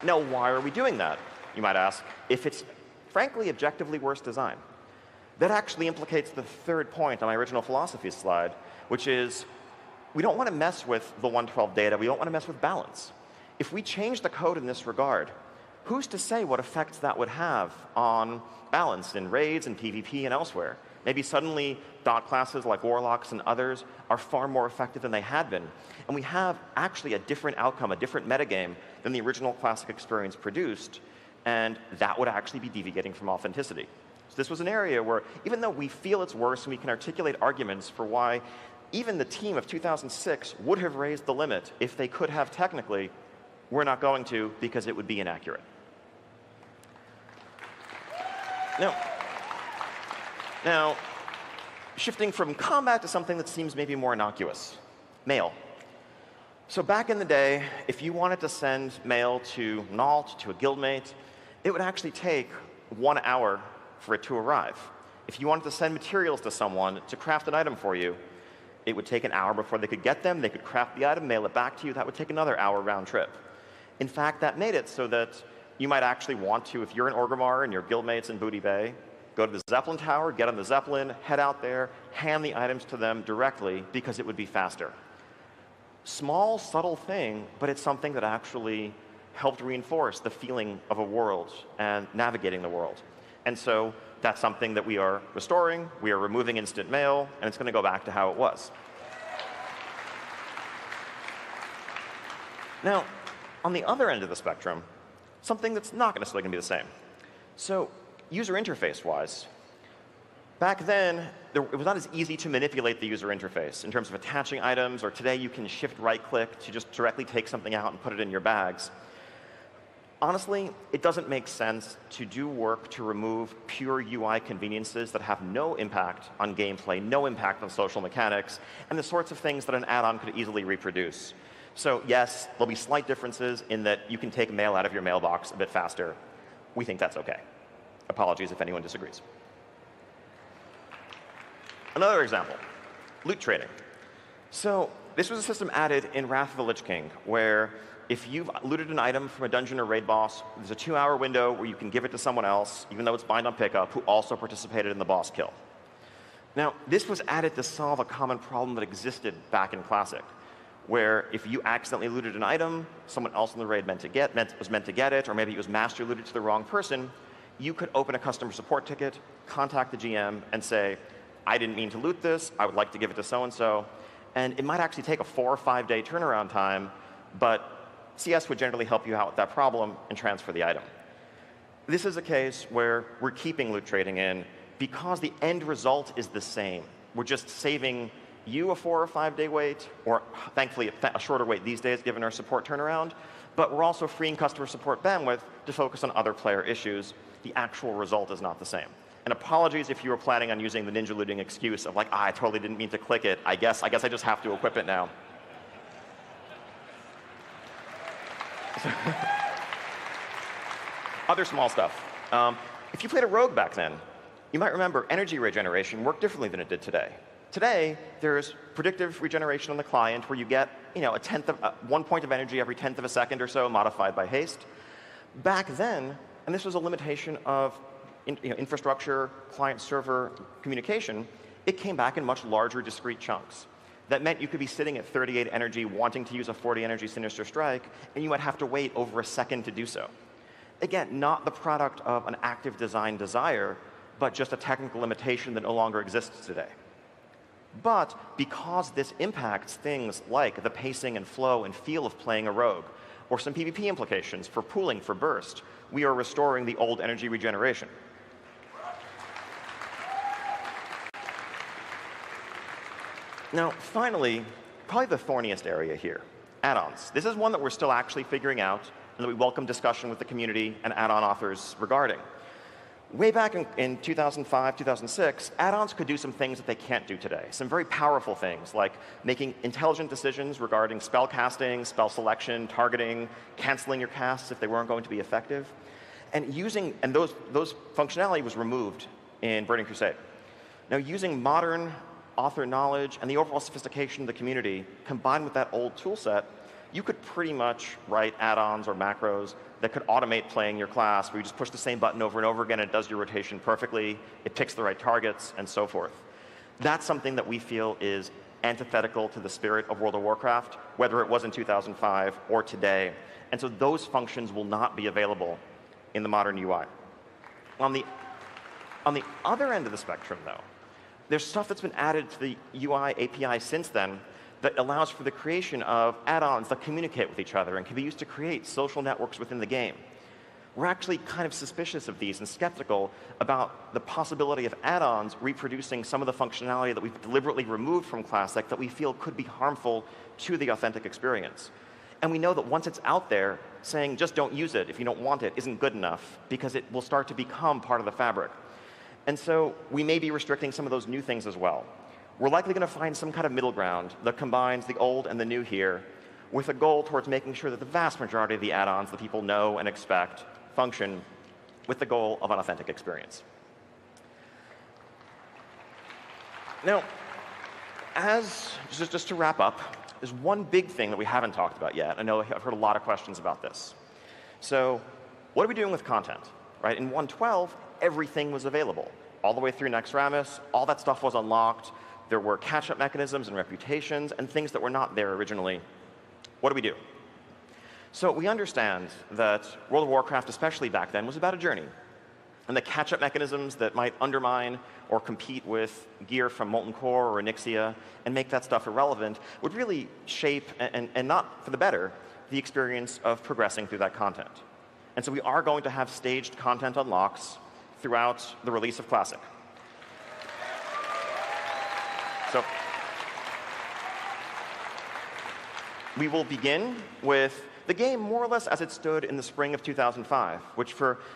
Now, why are we doing that, you might ask, if it's frankly objectively worse design? That actually implicates the third point on my original philosophy slide, which is we don't want to mess with the 112 data. We don't want to mess with balance. If we change the code in this regard, who's to say what effects that would have on balance in raids and PvP and elsewhere? Maybe suddenly dot classes like warlocks and others are far more effective than they had been. And we have actually a different outcome, a different metagame than the original classic experience produced. And that would actually be deviating from authenticity. So this was an area where, even though we feel it's worse and we can articulate arguments for why even the team of 2006 would have raised the limit if they could have technically, we're not going to because it would be inaccurate. Now, shifting from combat to something that seems maybe more innocuous, mail. So back in the day, if you wanted to send mail to Nault, to a guildmate, it would actually take 1 hour for it to arrive. If you wanted to send materials to someone to craft an item for you, it would take an hour before they could get them. They could craft the item, mail it back to you. That would take another hour round trip. In fact, that made it so that you might actually want to, if you're in Orgrimmar and your guildmates in Booty Bay, go to the Zeppelin Tower, get on the Zeppelin, head out there, hand the items to them directly because it would be faster. Small, subtle thing, but it's something that actually helped reinforce the feeling of a world and navigating the world. And so that's something that we are restoring. We are removing instant mail, and it's going to go back to how it was. Now, on the other end of the spectrum, something that's not necessarily going to be the same. So user interface-wise, back then, it was not as easy to manipulate the user interface in terms of attaching items, or today you can shift right-click to just directly take something out and put it in your bags. Honestly, it doesn't make sense to do work to remove pure UI conveniences that have no impact on gameplay, no impact on social mechanics, and the sorts of things that an add-on could easily reproduce. So yes, there'll be slight differences in that you can take mail out of your mailbox a bit faster. We think that's OK. Apologies if anyone disagrees. Another example, loot trading. So this was a system added in Wrath of the Lich King, where if you've looted an item from a dungeon or raid boss, there's a 2-hour window where you can give it to someone else, even though it's bind on pickup, who also participated in the boss kill. Now, this was added to solve a common problem that existed back in Classic, where if you accidentally looted an item, someone else in the raid was meant to get it, or maybe it was master looted to the wrong person, you could open a customer support ticket, contact the GM, and say, I didn't mean to loot this, I would like to give it to so-and-so. And it might actually take a 4 or 5 day turnaround time, but CS would generally help you out with that problem and transfer the item. This is a case where we're keeping loot trading in because the end result is the same. We're just saving you a 4 or 5 day wait, or thankfully a shorter wait these days given our support turnaround, but we're also freeing customer support bandwidth to focus on other player issues. The actual result is not the same. And apologies if you were planning on using the ninja looting excuse of like, I totally didn't mean to click it. I guess I just have to equip it now. Other small stuff. If you played a rogue back then, you might remember energy regeneration worked differently than it did today. Today, there's predictive regeneration on the client where you get 1 point of energy every 1/10 of a second or so, modified by haste. Back then, and this was a limitation of infrastructure, client-server communication, it came back in much larger discrete chunks. That meant you could be sitting at 38 energy wanting to use a 40 energy Sinister Strike, and you might have to wait over a second to do so. Again, not the product of an active design desire, but just a technical limitation that no longer exists today. But because this impacts things like the pacing and flow and feel of playing a rogue, or some PvP implications for pooling for burst, we are restoring the old energy regeneration. Now, finally, probably the thorniest area here, add-ons. This is one that we're still actually figuring out, and that we welcome discussion with the community and add-on authors regarding. Way back in 2005, 2006, add-ons could do some things that they can't do today. Some very powerful things, like making intelligent decisions regarding spell casting, spell selection, targeting, canceling your casts if they weren't going to be effective. And those functionality was removed in Burning Crusade. Now, using modern author knowledge and the overall sophistication of the community, combined with that old tool set, you could pretty much write add-ons or macros that could automate playing your class, where you just push the same button over and over again, and it does your rotation perfectly, it picks the right targets, and so forth. That's something that we feel is antithetical to the spirit of World of Warcraft, whether it was in 2005 or today. And so those functions will not be available in the modern UI. On the other end of the spectrum, though, there's stuff that's been added to the UI API since then that allows for the creation of add-ons that communicate with each other and can be used to create social networks within the game. We're actually kind of suspicious of these and skeptical about the possibility of add-ons reproducing some of the functionality that we've deliberately removed from Classic that we feel could be harmful to the authentic experience. And we know that once it's out there, saying just don't use it if you don't want it isn't good enough, because it will start to become part of the fabric. And so we may be restricting some of those new things as well. We're likely going to find some kind of middle ground that combines the old and the new here, with a goal towards making sure that the vast majority of the add-ons that people know and expect function with the goal of an authentic experience. Now, just to wrap up, there's one big thing that we haven't talked about yet. I know I've heard a lot of questions about this. So what are we doing with content? Right? In 1.12, everything was available. All the way through Naxxramas, all that stuff was unlocked. There were catch-up mechanisms and reputations and things that were not there originally. What do we do? So we understand that World of Warcraft, especially back then, was about a journey. And the catch-up mechanisms that might undermine or compete with gear from Molten Core or Onyxia and make that stuff irrelevant would really shape, and not for the better, the experience of progressing through that content. And so we are going to have staged content unlocks throughout the release of Classic. So we will begin with the game more or less as it stood in the spring of 2005, which for